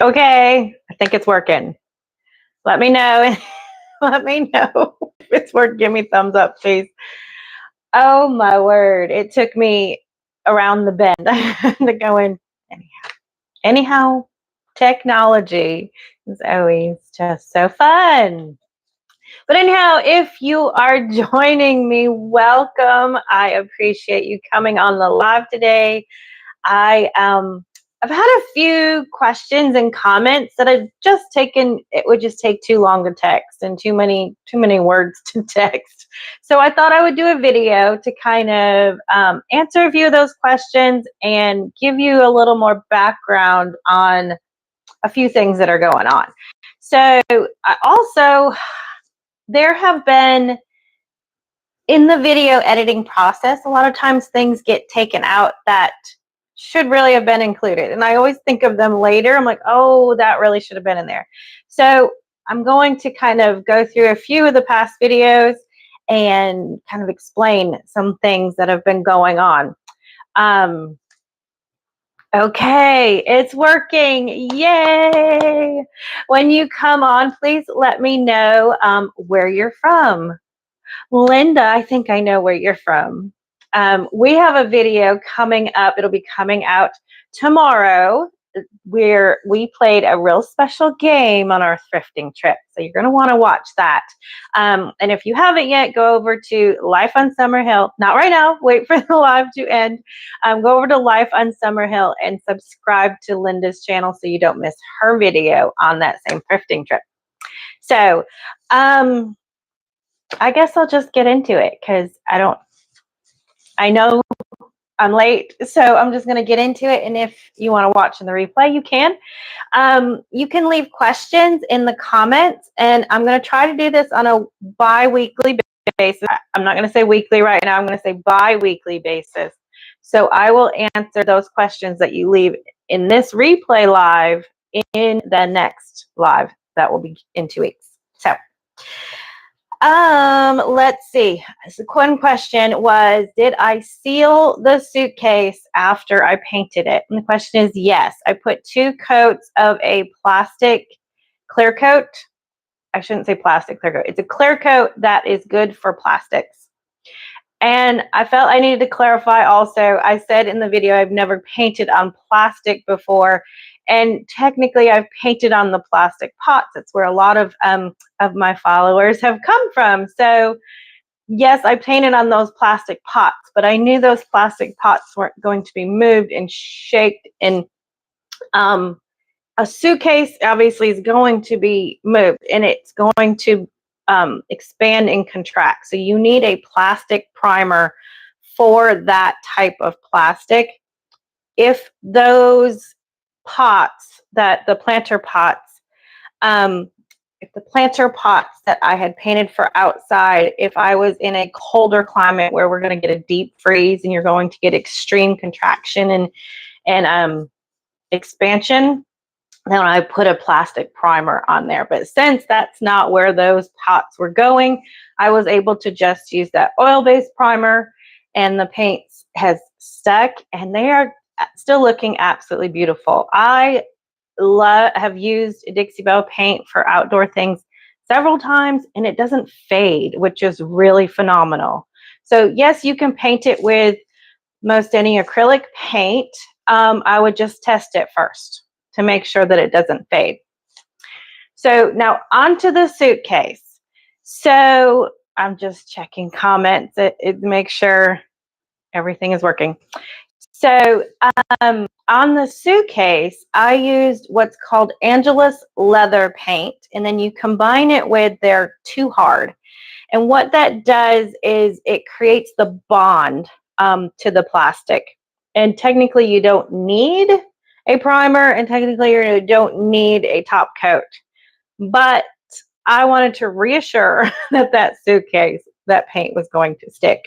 Okay, I think it's working. Let me know. Let me know if it's working. Give me thumbs up, please. Oh my word. It took me around the bend to go in. Anyhow, technology is always just so fun. But anyhow, if you are joining me, welcome. I appreciate you coming on the live today. I've had a few questions and comments that I've just taken. It would just take too long to text and too many words to text. So I thought I would do a video to kind of answer a few of those questions and give you a little more background on a few things that are going on. So there have been, in the video editing process, a lot of times things get taken out that should really have been included. And I always think of them later. I'm like, oh, that really should have been in there. So I'm going to kind of go through a few of the past videos and kind of explain some things that have been going on. Okay, it's working. Yay! When you come on, please let me know where you're from. Linda, I think I know where you're from. We have a video coming up. It'll be coming out tomorrow where we played a real special game on our thrifting trip. So you're going to want to watch that. And if you haven't yet, go over to Life on Summerhill. Not right now. Wait for the live to end. Go over to Life on Summerhill and subscribe to Linda's channel so you don't miss her video on that same thrifting trip. So, I guess I'll just get into it because I know I'm late, so I'm just going to get into it. And if you want to watch in the replay, you can. You can leave questions in the comments, and I'm going to try to do this on a bi-weekly basis. I'm not going to say weekly right now. I'm going to say bi-weekly basis. So I will answer those questions that you leave in this replay live in the next live that will be in 2 weeks. So. Let's see. So one question was, did I seal the suitcase after I painted it? And the question is yes. I put 2 coats of a plastic clear coat. I shouldn't say plastic clear coat. It's a clear coat that is good for plastics. And I felt I needed to clarify also, I said in the video, I've never painted on plastic before. And technically, I've painted on the plastic pots. That's where a lot of my followers have come from. So yes, I painted on those plastic pots, but I knew those plastic pots weren't going to be moved and shaped. And a suitcase obviously is going to be moved, and it's going to expand and contract. So you need a plastic primer for that type of plastic. If those pots, that the planter pots, if the planter pots that I had painted for outside, if I was in a colder climate where we're going to get a deep freeze and you're going to get extreme contraction and expansion, then I put a plastic primer on there. But since that's not where those pots were going, I was able to just use that oil-based primer, and the paint has stuck, and they are still looking absolutely beautiful. I have used Dixie Belle paint for outdoor things several times, and it doesn't fade, which is really phenomenal. So yes, you can paint it with most any acrylic paint. I would just test it first to make sure that it doesn't fade. So now onto the suitcase. So I'm just checking comments to make sure everything is working. So on the suitcase, I used what's called Angelus leather paint, and then you combine it with their Too Hard. And what that does is it creates the bond to the plastic. And technically you don't need a primer, and technically you don't need a top coat. But I wanted to reassure that suitcase, that paint was going to stick,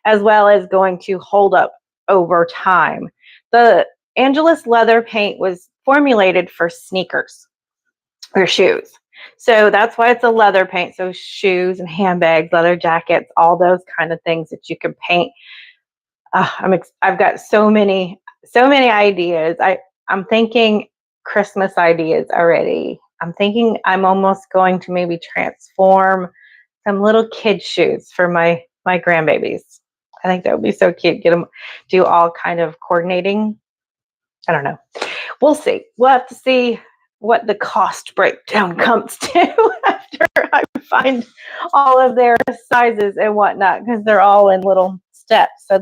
as well as going to hold up over time. The Angelus leather paint was formulated for sneakers or shoes. So that's why it's a leather paint. So shoes and handbags, leather jackets, all those kind of things that you can paint. I've got so many ideas. I'm thinking Christmas ideas already. I'm thinking I'm almost going to maybe transform some little kid shoes for my grandbabies. I think that would be so cute. Get them do all kind of coordinating. I don't know. We'll see. We'll have to see what the cost breakdown comes to after I find all of their sizes and whatnot, because they're all in little steps. So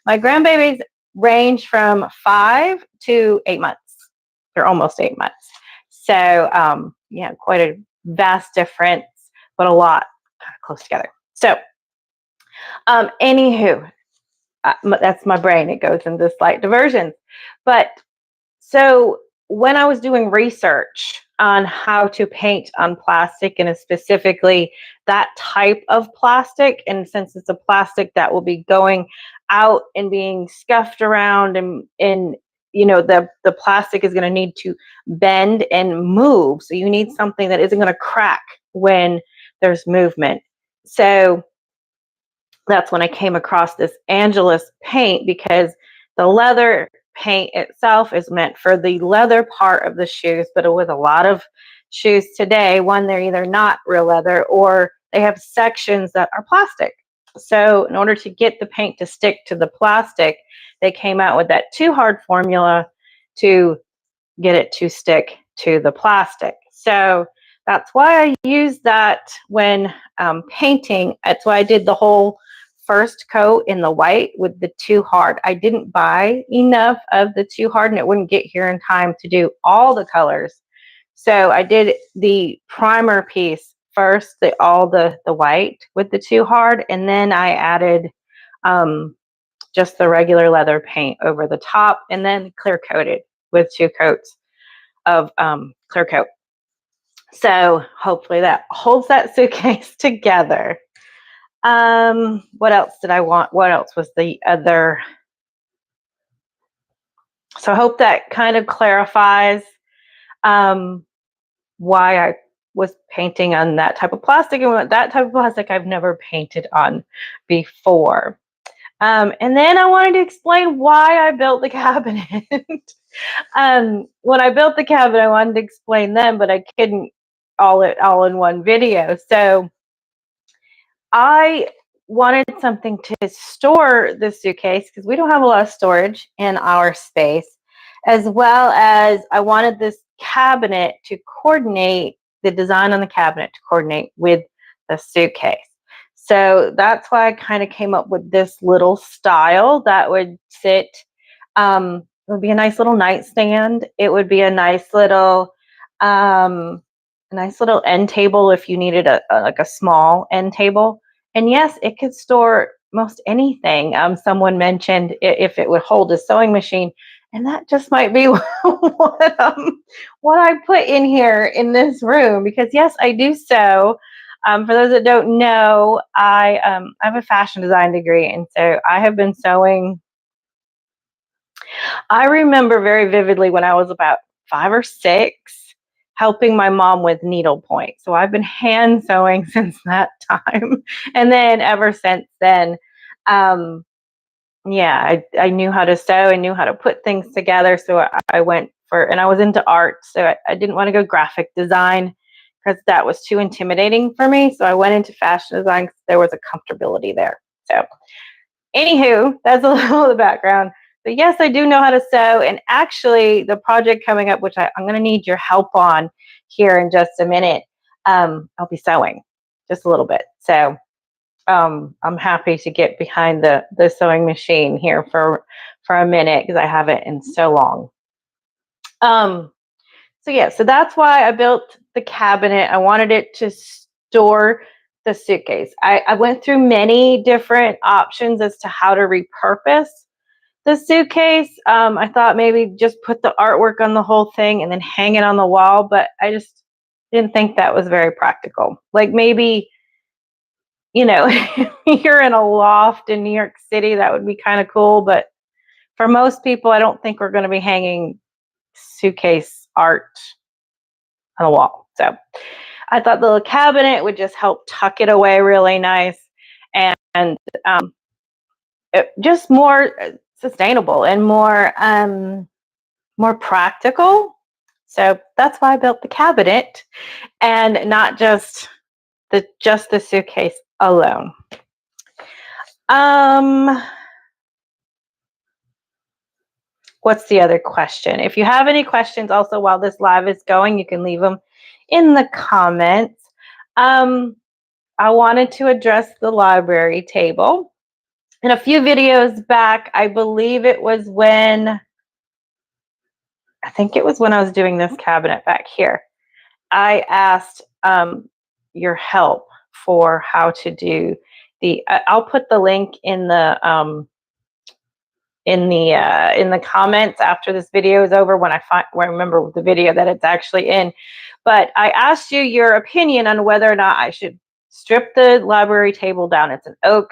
my grandbabies range from 5 to 8 months. They're almost 8 months. So yeah, quite a vast difference, but a lot kind of close together. So anywho, that's my brain. It goes into slight diversions. But so when I was doing research on how to paint on plastic, and specifically that type of plastic, and since it's a plastic that will be going out and being scuffed around, and the plastic is going to need to bend and move, so you need something that isn't going to crack when there's movement. So that's when I came across this Angelus paint, because the leather paint itself is meant for the leather part of the shoes, but with a lot of shoes today, one, they're either not real leather or they have sections that are plastic. So in order to get the paint to stick to the plastic, they came out with that Too Hard formula to get it to stick to the plastic. So that's why I use that when painting. That's why I did the whole first coat in the white with the Too Hard. I didn't buy enough of the Too Hard, and it wouldn't get here in time to do all the colors. So I did the primer piece first, all the white with the Too Hard, and then I added just the regular leather paint over the top, and then clear coated with 2 coats of clear coat. So hopefully that holds that suitcase together. What else did I want? What else was the other? So I hope that kind of clarifies why I was painting on that type of plastic, and that type of plastic I've never painted on before. And then I wanted to explain why I built the cabinet. When I built the cabinet, I wanted to explain them, but I couldn't all in one video. So I wanted something to store the suitcase, because we don't have a lot of storage in our space, as well as I wanted this cabinet to coordinate, the design on the cabinet to coordinate with the suitcase. So that's why I kind of came up with this little style that would sit. It would be a nice little nightstand. It would be a nice little end table if you needed a small end table. And yes, it could store most anything. Someone mentioned if it would hold a sewing machine, and that just might be what I put in here in this room, because yes, I do sew. For those that don't know, I have a fashion design degree, and so I have been sewing. I remember very vividly when I was about 5 or 6, helping my mom with needlepoint. So I've been hand sewing since that time. And then ever since then, yeah, I knew how to sew. I knew how to put things together. So I went and I was into art. So I didn't want to go graphic design, because that was too intimidating for me. So I went into fashion design because there was a comfortability there. So anywho, that's a little of the background. But yes, I do know how to sew. And actually, the project coming up, which I'm going to need your help on here in just a minute, I'll be sewing just a little bit. So I'm happy to get behind the sewing machine here for a minute, because I haven't in so long. So yeah, so that's why I built the cabinet. I wanted it to store the suitcase. I went through many different options as to how to repurpose the suitcase. I thought maybe just put the artwork on the whole thing and then hang it on the wall, but I just didn't think that was very practical. Like maybe, if you're in a loft in New York City, that would be kind of cool. But for most people, I don't think we're going to be hanging suitcase art on the wall. So I thought the little cabinet would just help tuck it away really nice, and just more sustainable and more practical. So that's why I built the cabinet and not just the suitcase alone. What's the other question? If you have any questions also while this live is going, you can leave them in the comments. I wanted to address the library table. In a few videos back, I believe it was when, I think it was when I was doing this cabinet back here, I asked your help for how to do the, I'll put the link in the comments after this video is over when I remember the video that it's actually in. But I asked you your opinion on whether or not I should strip the library table down. It's an oak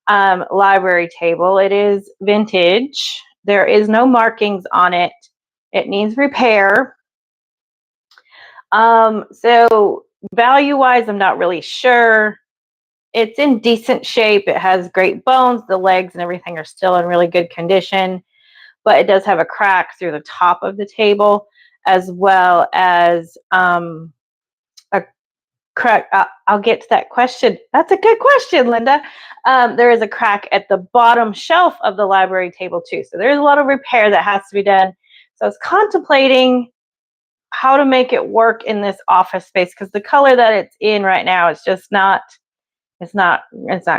library table. It is vintage. There is no markings on it. It needs repair. So value-wise, I'm not really sure. It's in decent shape. It has great bones. The legs and everything are still in really good condition, but it does have a crack through the top of the table, as well as a crack. I'll get to that question. That's a good question, Linda. There is a crack at the bottom shelf of the library table too. So there's a lot of repair that has to be done. So I was contemplating how to make it work in this office space, because the color that it's in right now is just not, it's not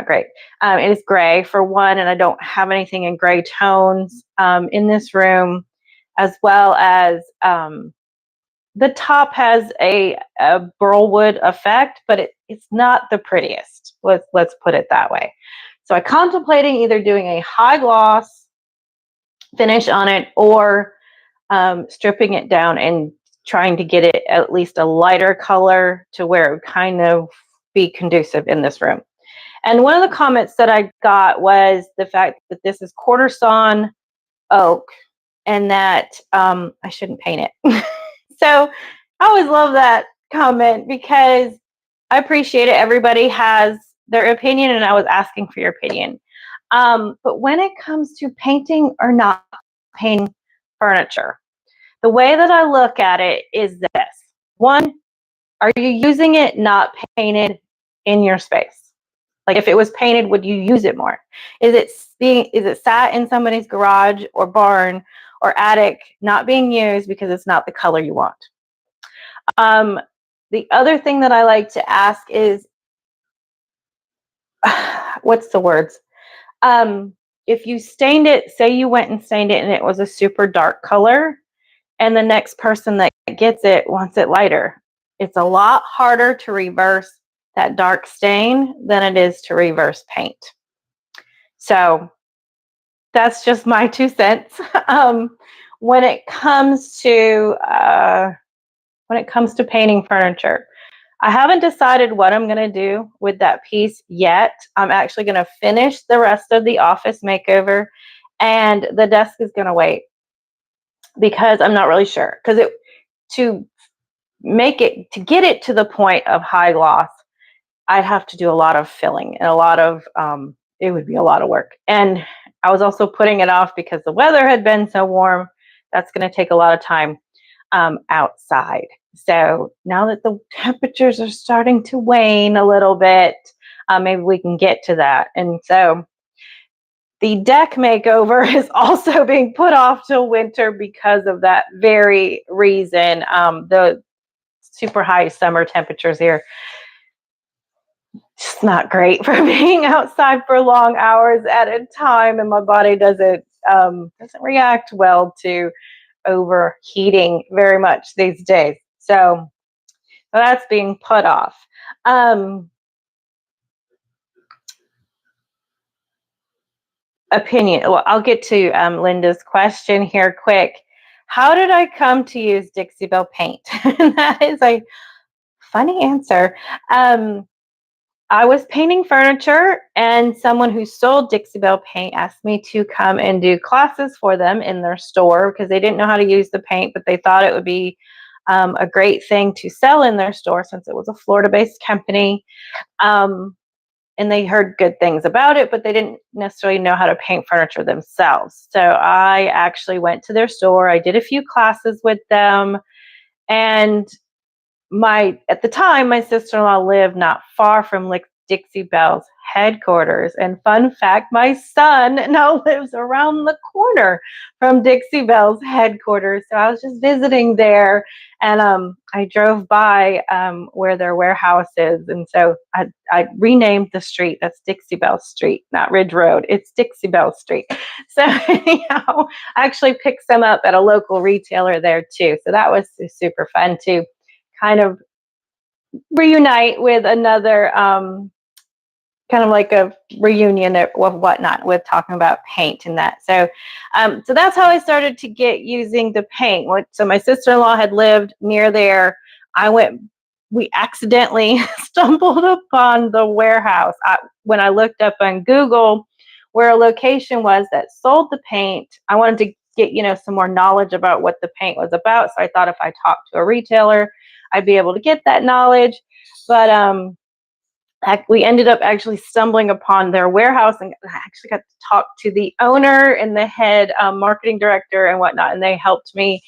great. It is gray for one, and I don't have anything in gray tones in this room, as well as the top has a burlwood effect, but it's not the prettiest. Let's put it that way. So I'm contemplating either doing a high gloss finish on it, or stripping it down and trying to get it at least a lighter color to where it would kind of be conducive in this room. And one of the comments that I got was the fact that this is quarter sawn oak and that I shouldn't paint it. So I always love that comment because I appreciate it. Everybody has their opinion, and I was asking for your opinion. But when it comes to painting or not painting furniture, the way that I look at it is this. One, are you using it not painted in your space? Like if it was painted, would you use it more? Is it sat in somebody's garage or barn or attic not being used because it's not the color you want? The other thing that I like to ask is, what's the words? If you stained it, say you went and stained it and it was a super dark color, and the next person that gets it wants it lighter, it's a lot harder to reverse that dark stain than it is to reverse paint. So that's just my 2 cents. When it comes to painting furniture, I haven't decided what I'm going to do with that piece yet. I'm actually going to finish the rest of the office makeover, and the desk is going to wait because I'm not really sure. Because to get it to the point of high gloss, I'd have to do a lot of filling and a lot of it would be a lot of work. And I was also putting it off because the weather had been so warm. That's going to take a lot of time outside. So now that the temperatures are starting to wane a little bit, maybe we can get to that. And so the deck makeover is also being put off till winter because of that very reason. The super high summer temperatures here, just not great for being outside for long hours at a time, and my body doesn't react well to overheating very much these days. So that's being put off. Opinion. Well, I'll get to Linda's question here quick. How did I come to use Dixie Belle paint? That is a funny answer. I was painting furniture, and someone who sold Dixie Belle paint asked me to come and do classes for them in their store because they didn't know how to use the paint, but they thought it would be a great thing to sell in their store since it was a Florida-based company. And they heard good things about it, but they didn't necessarily know how to paint furniture themselves. So I actually went to their store. I did a few classes with them, And at the time, my sister-in-law lived not far from like Dixie Belle's headquarters. And fun fact, my son now lives around the corner from Dixie Belle's headquarters. So I was just visiting there, and I drove by where their warehouse is. And so I renamed the street. That's Dixie Belle Street, not Ridge Road. It's Dixie Belle Street. So anyhow, I actually picked some up at a local retailer there too. So that was super fun too. Kind of reunite with another kind of like a reunion of whatnot with talking about paint and that. So so that's how I started to get using the paint. So my sister-in-law had lived near there. We accidentally stumbled upon the warehouse when I looked up on Google where a location was that sold the paint. I wanted to get some more knowledge about what the paint was about. So I thought if I talked to a retailer, I'd be able to get that knowledge. But we ended up actually stumbling upon their warehouse, and I actually got to talk to the owner and the head marketing director and whatnot, and they helped me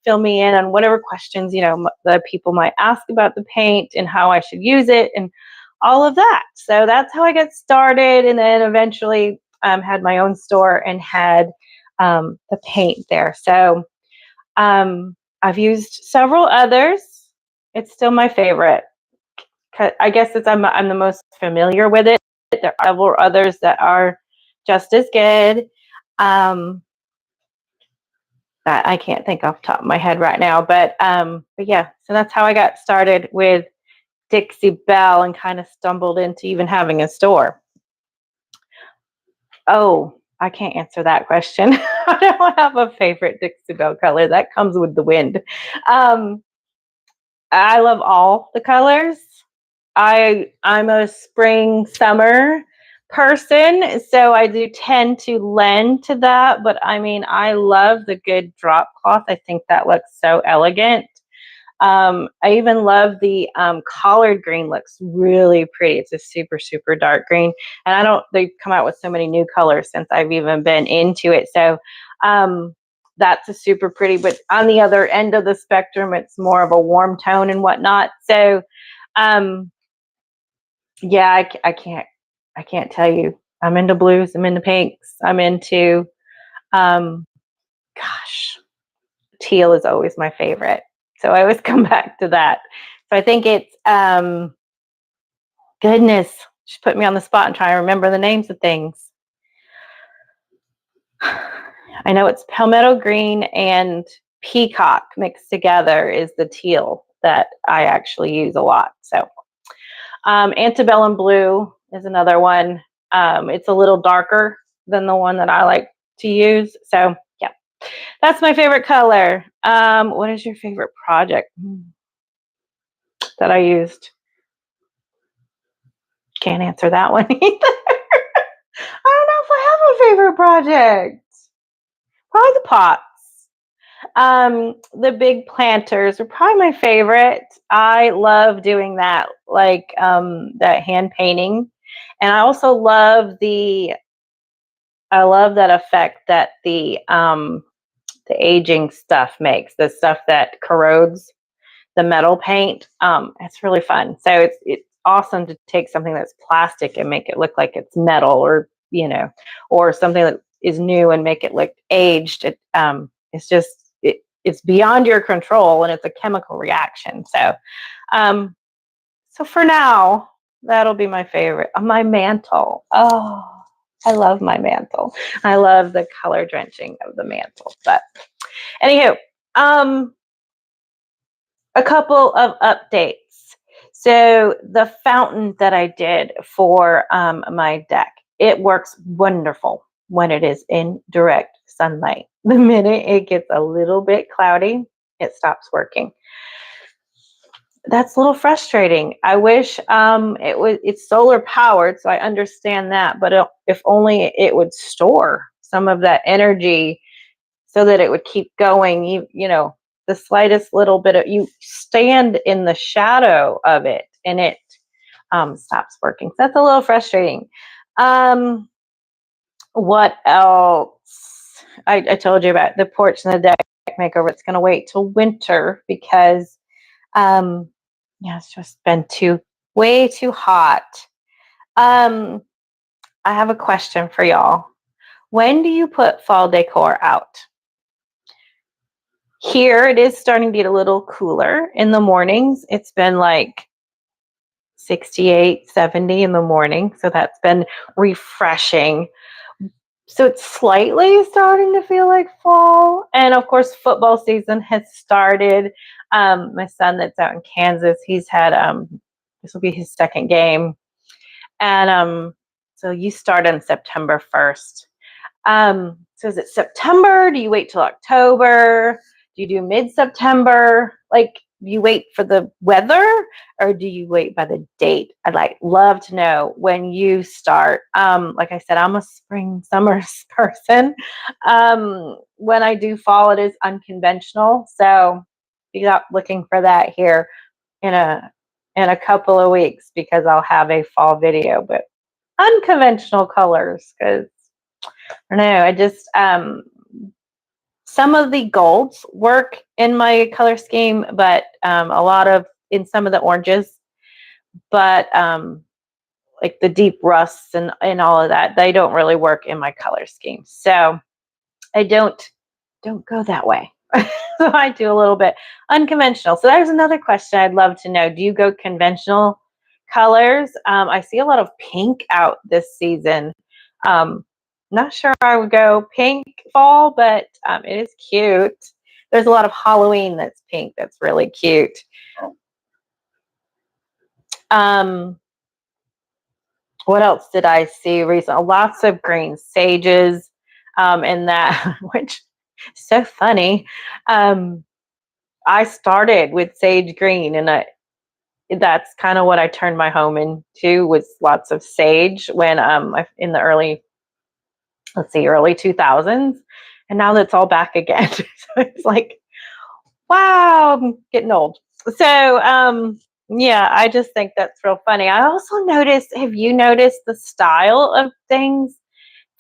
fill me in on whatever questions the people might ask about the paint and how I should use it and all of that. So that's how I got started, and then eventually had my own store and had the paint there. So I've used several others. It's still my favorite. I guess I'm the most familiar with it. There are several others that are just as good. That I can't think off the top of my head right now, but yeah. So that's how I got started with Dixie Belle and kind of stumbled into even having a store. Oh, I can't answer that question. I don't have a favorite Dixie Belle color. That comes with the wind. I love all the colors. I'm a spring summer person, so I do tend to lend to that. But I mean, I love the good drop cloth. I think that looks so elegant. I even love the collard green. Looks really pretty. It's a super, super dark green. And they've come out with so many new colors since I've even been into it. So that's a super pretty, but on the other end of the spectrum, it's more of a warm tone and whatnot. So yeah, I can't tell you. I'm into blues. I'm into pinks. I'm into, gosh, teal is always my favorite. So I always come back to that. So I think it's, goodness, just put me on the spot and try to remember the names of things. I know it's palmetto green and peacock mixed together is the teal that I actually use a lot. So antebellum blue is another one. It's a little darker than the one that I like to use. So yeah, that's my favorite color. What is your favorite project that I used? Can't answer that one either. I don't know if I have a favorite project. Probably the pots. The big planters are probably my favorite. I love doing that, like that hand painting. And I also love that effect that the aging stuff makes, the stuff that corrodes the metal paint. It's really fun. So it's awesome to take something that's plastic and make it look like it's metal, or or something that is new and make it look aged. It's just it's beyond your control, and it's a chemical reaction. So so for now, that'll be my favorite. My mantle. Oh, I love my mantle. I love the color drenching of the mantle. But anywho, a couple of updates. So the fountain that I did for my deck, it works wonderful when it is in direct sunlight. The minute it gets a little bit cloudy, it stops working. That's a little frustrating. I wish it's solar powered, so I understand that, but if only it would store some of that energy so that it would keep going. The slightest little bit of, you stand in the shadow of it and it stops working. So that's a little frustrating. What else? I told you about the porch and the deck. makeover. It's going to wait till winter because, yeah, it's just been way too hot. I have a question for y'all. When do you put fall decor out? Here it is starting to get a little cooler in the mornings. It's been like 68, 70 in the morning. So that's been refreshing. So it's slightly starting to feel like fall. And of course, football season has started. My son that's out in Kansas, he's had, this will be his second game. And so you start on September 1st. So is it September? Do you wait till October? Do you do mid-September? Like, do you wait for the weather or do you wait by the date? I'd love to know when you start. Like I said, I'm a spring, summer person. When I do fall, it is unconventional. So be out looking for that here in a couple of weeks because I'll have a fall video, but unconventional colors because I don't know. I just some of the golds work in my color scheme, but a lot of in some of the oranges, but like the deep rusts and all of that, they don't really work in my color scheme. So I don't go that way. So I do a little bit unconventional. So there's another question I'd love to know. Do you go conventional colors? I see a lot of pink out this season. Not sure I would go pink fall, but it is cute. There's a lot of Halloween that's pink. That's really cute. What else did I see recently? Lots of green sages in that, which is so funny. I started with sage green, and that's kind of what I turned my home into, was lots of sage when in the early 2000s, and now that's all back again. So it's like, wow, I'm getting old. So yeah, I just think that's real funny. I also noticed, have you noticed the style of things?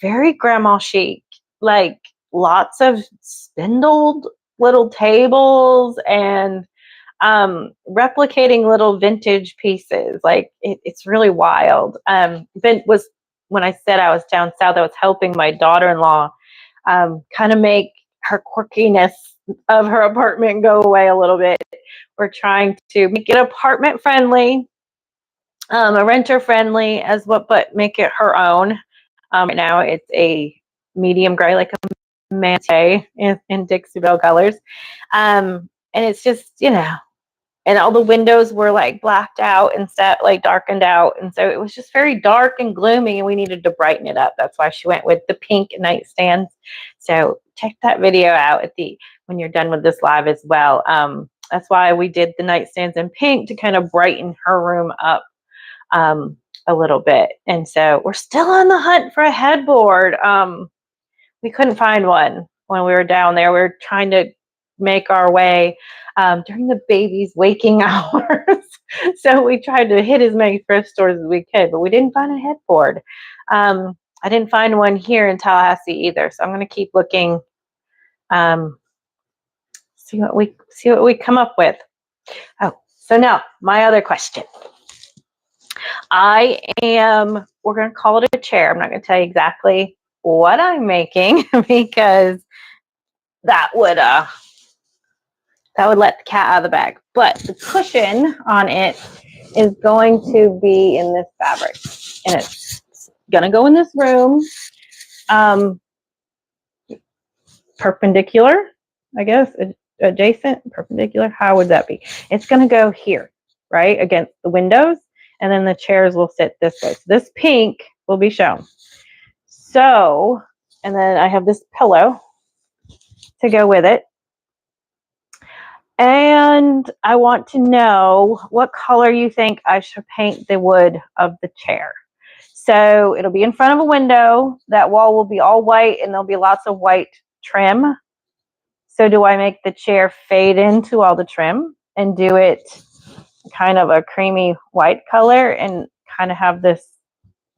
Very grandma chic, like lots of spindled little tables and replicating little vintage pieces. Like it's really wild. Was when I said I was down south, I was helping my daughter-in-law kind of make her quirkiness of her apartment go away a little bit. We're trying to make it apartment friendly, a renter friendly as well, but make it her own. Right now it's a medium gray, like a mante in Dixie Belle colors. And it's just, and all the windows were like blacked out and set like darkened out. And so it was just very dark and gloomy and we needed to brighten it up. That's why she went with the pink nightstands. So check that video out when you're done with this live as well. That's why we did the nightstands in pink to kind of brighten her room up a little bit. And so we're still on the hunt for a headboard. We couldn't find one when we were down there. We were trying to make our way during the baby's waking hours. So we tried to hit as many thrift stores as we could, but we didn't find a headboard. I didn't find one here in Tallahassee either. So I'm going to keep looking, see what we come up with. Oh, so now my other question. We're going to call it a chair. I'm not going to tell you exactly what I'm making because that would let the cat out of the bag. But the cushion on it is going to be in this fabric, and it's going to go in this room, perpendicular, I guess, adjacent, perpendicular. How would that be? It's going to go here, right, against the windows, and then the chairs will sit this way. So this pink will be shown. So, and then I have this pillow to go with it. And I want to know what color you think I should paint the wood of the chair. So it'll be in front of a window. That wall will be all white and there'll be lots of white trim. So do I make the chair fade into all the trim and do it kind of a creamy white color and kind of have this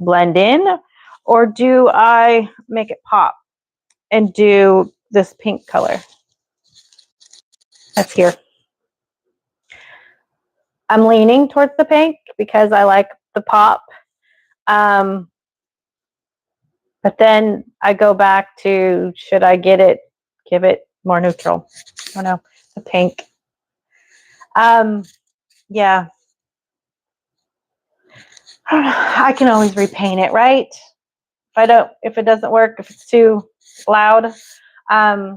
blend in? Or do I make it pop and do this pink color? That's here. I'm leaning towards the pink because I like the pop. But then I go back to, should I give it more neutral? I don't know, the pink. Yeah. I can always repaint it, right? If it doesn't work, if it's too loud. I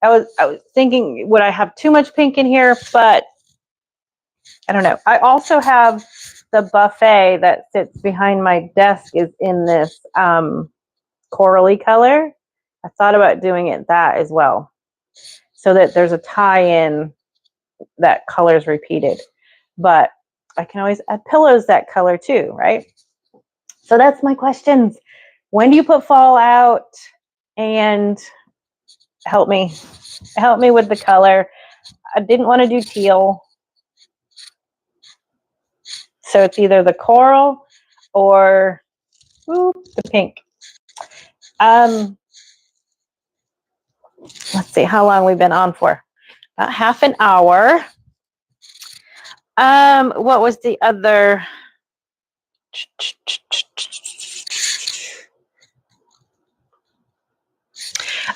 was thinking, would I have too much pink in here? But I don't know. I also have the buffet that sits behind my desk is in this corally color. I thought about doing it that as well, so that there's a tie-in that color is repeated. But I can always add pillows that color too, right? So that's my questions. When do you put fall out? And help me with the color. I didn't want to do teal. So it's either the coral or the pink. Let's see how long we've been on for. About half an hour. What was the other?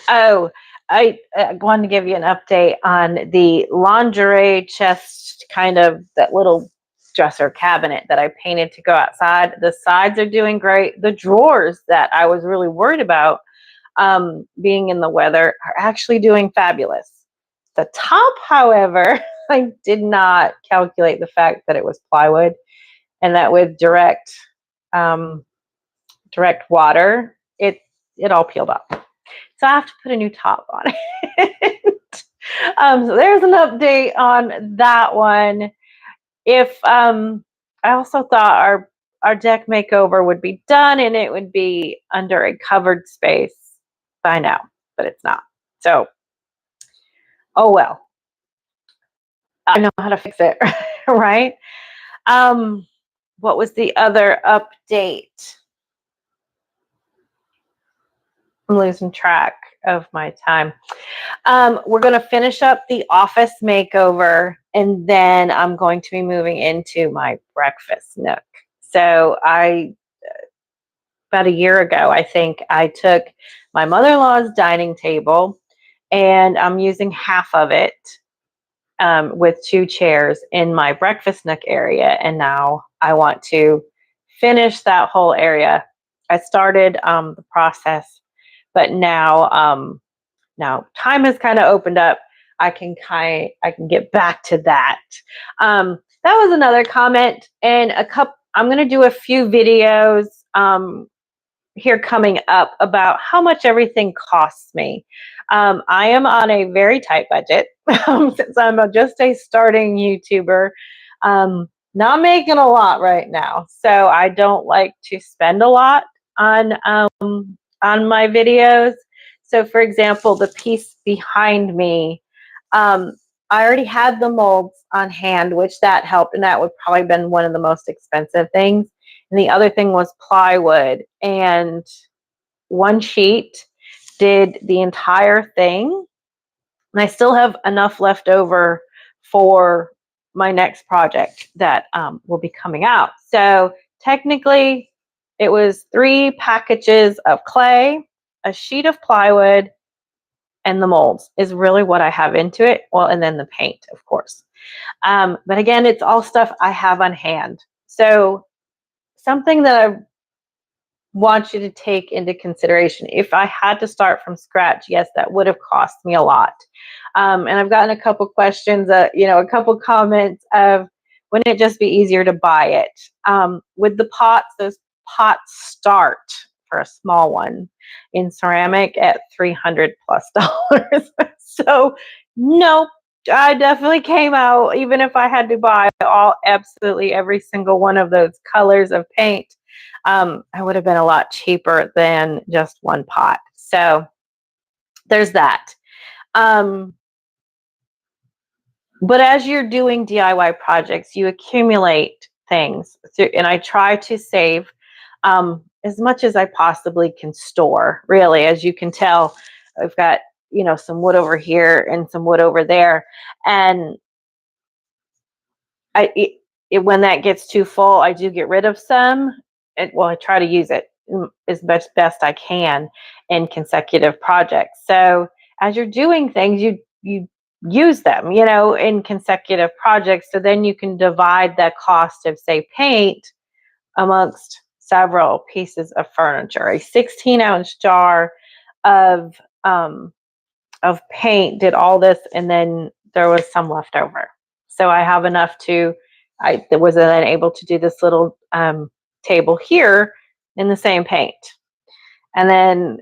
Oh, I wanted to give you an update on the lingerie chest, kind of that little dresser cabinet that I painted to go outside. The sides are doing great. The drawers that I was really worried about being in the weather are actually doing fabulous. The top, however, I did not calculate the fact that it was plywood and that with direct water, it all peeled off. So I have to put a new top on it. So there's an update on that one. If I also thought our deck makeover would be done and it would be under a covered space by now, but it's not. So, oh well. I know how to fix it, right? What was the other update? I'm losing track of my time. We're going to finish up the office makeover, and then I'm going to be moving into my breakfast nook. So about a year ago, I think I took my mother-in-law's dining table, and I'm using half of it with 2 chairs in my breakfast nook area. And now I want to finish that whole area. I started the process, but now time has kind of opened up. I can get back to that. That was another comment, and I'm going to do a few videos here coming up about how much everything costs me. I am on a very tight budget since I'm just a starting YouTuber. Not making a lot right now, so I don't like to spend a lot on my videos. So, for example, the piece behind me, I already had the molds on hand, which that helped, and that would probably been one of the most expensive things. And the other thing was plywood, and one sheet did the entire thing. And I still have enough left over for my next project that will be coming out. So technically, it was 3 packages of clay, a sheet of plywood, and the molds is really what I have into it. Well, and then the paint, of course. But again, it's all stuff I have on hand. So something that I want you to take into consideration, if I had to start from scratch, yes, that would have cost me a lot. And I've gotten a couple questions, a couple comments of, wouldn't it just be easier to buy it? With the pots, those pots start for a small one in ceramic at $300+. So no, I definitely came out, even if I had to buy absolutely every single one of those colors of paint, I would have been a lot cheaper than just one pot. So there's that. But as you're doing DIY projects, you accumulate things. And I try to save as much as I possibly can store, really. As you can tell, I've got you know, some wood over here and some wood over there. And when that gets too full, I do get rid of some. Well, I try to use it as best I can in consecutive projects. So as you're doing things, you use them, you know, in consecutive projects. So then you can divide the cost of, say, paint amongst several pieces of furniture. A 16-ounce jar of paint did all this, and then there was some left over. So I have enough to, I was then able to do this little table here in the same paint. And then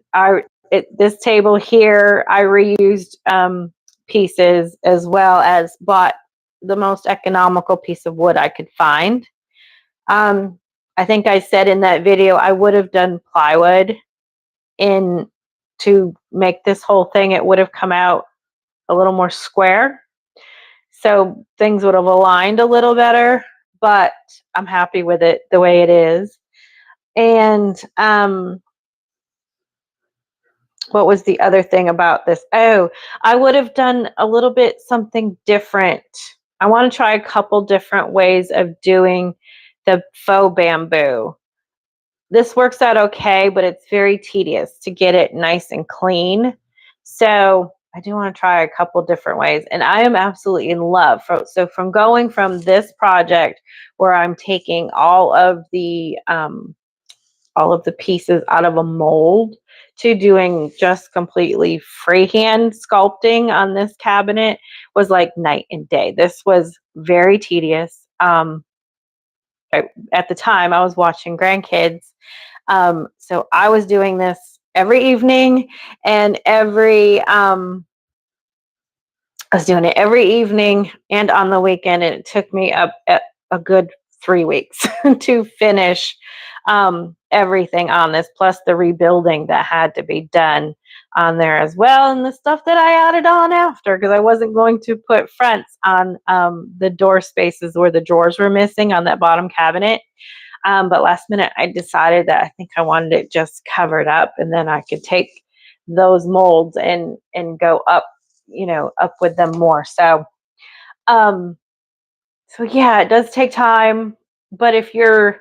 this table here, I reused pieces, as well as bought the most economical piece of wood I could find. I think I said in that video I would have done plywood to make this whole thing. It would have come out a little more square, so things would have aligned a little better, but I'm happy with it the way it is. And what was the other thing about this? Oh, I would have done a little bit something different. I want to try a couple different ways of doing the faux bamboo. This works out okay, but it's very tedious to get it nice and clean. So I do want to try a couple different ways, and I am absolutely in love. So from going from this project where I'm taking all of the pieces out of a mold to doing just completely freehand sculpting on this cabinet was like night and day. This was very tedious. At the time, I was watching grandkids. So I was doing this every evening, and I was doing it every evening and on the weekend, and it took me up a good 3 weeks to finish everything on this, plus the rebuilding that had to be done on there as well, and the stuff that I added on after, because I wasn't going to put fronts on the door spaces where the drawers were missing on that bottom cabinet. But last minute, I decided that I think I wanted it just covered up, and then I could take those molds and go up, you know, up with them more. So yeah, it does take time, but if you're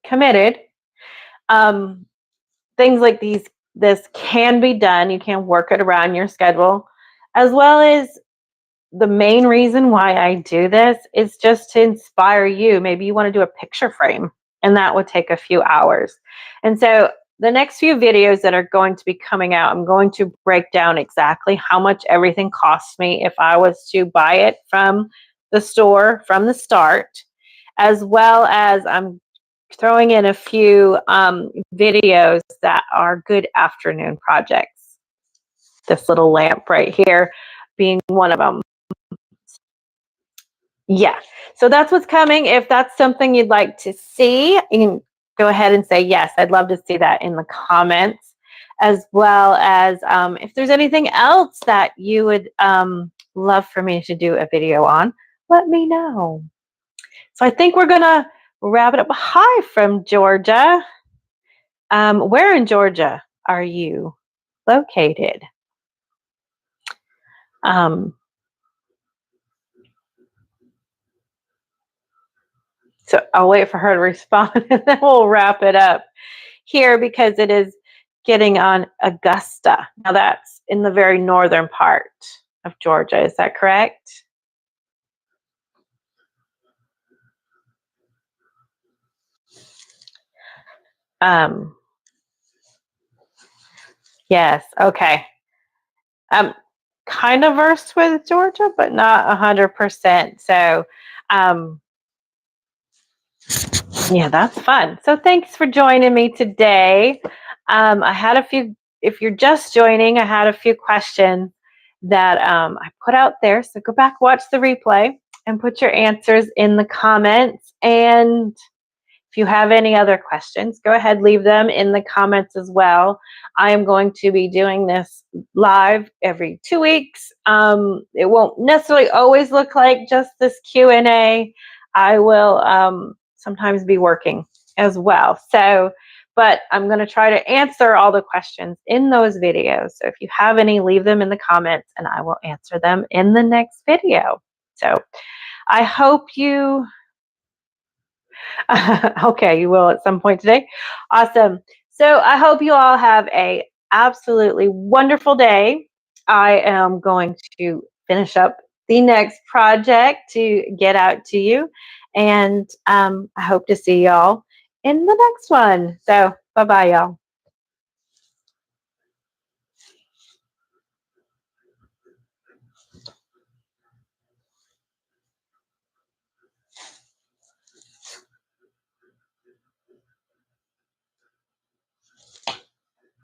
committed, things like this can be done. You can work it around your schedule, as well as the main reason why I do this is just to inspire you. Maybe you want to do a picture frame, and that would take a few hours. And so the next few videos that are going to be coming out, I'm going to break down exactly how much everything costs me if I was to buy it from the store from the start, as well as I'm throwing in a few videos that are good afternoon projects. This little lamp right here being one of them. Yeah, so that's what's coming. If that's something you'd like to see, you can go ahead and say yes. I'd love to see that in the comments, as well as if there's anything else that you would love for me to do a video on, let me know. So I think we're gonna wrap it up. Hi from Georgia. Where in Georgia are you located? So I'll wait for her to respond, and then we'll wrap it up here, because it is getting on Augusta. Now that's in the very northern part of Georgia. Is that correct? Yes. Okay. I'm kind of versed with Georgia, but not 100%. So, yeah, that's fun. So thanks for joining me today. I had a few, if you're just joining, I had a few questions that I put out there. So go back, watch the replay, and put your answers in the comments. And if you have any other questions, go ahead, leave them in the comments as well. I am going to be doing this live every 2 weeks. It won't necessarily always look like just this Q&A. I will sometimes be working as well. So but I'm going to try to answer all the questions in those videos. So if you have any, leave them in the comments and I will answer them in the next video. So I hope you, okay, you will at some point today. Awesome. So I hope you all have a absolutely wonderful day. I am going to finish up the next project to get out to you. And I hope to see y'all in the next one. So bye-bye, y'all.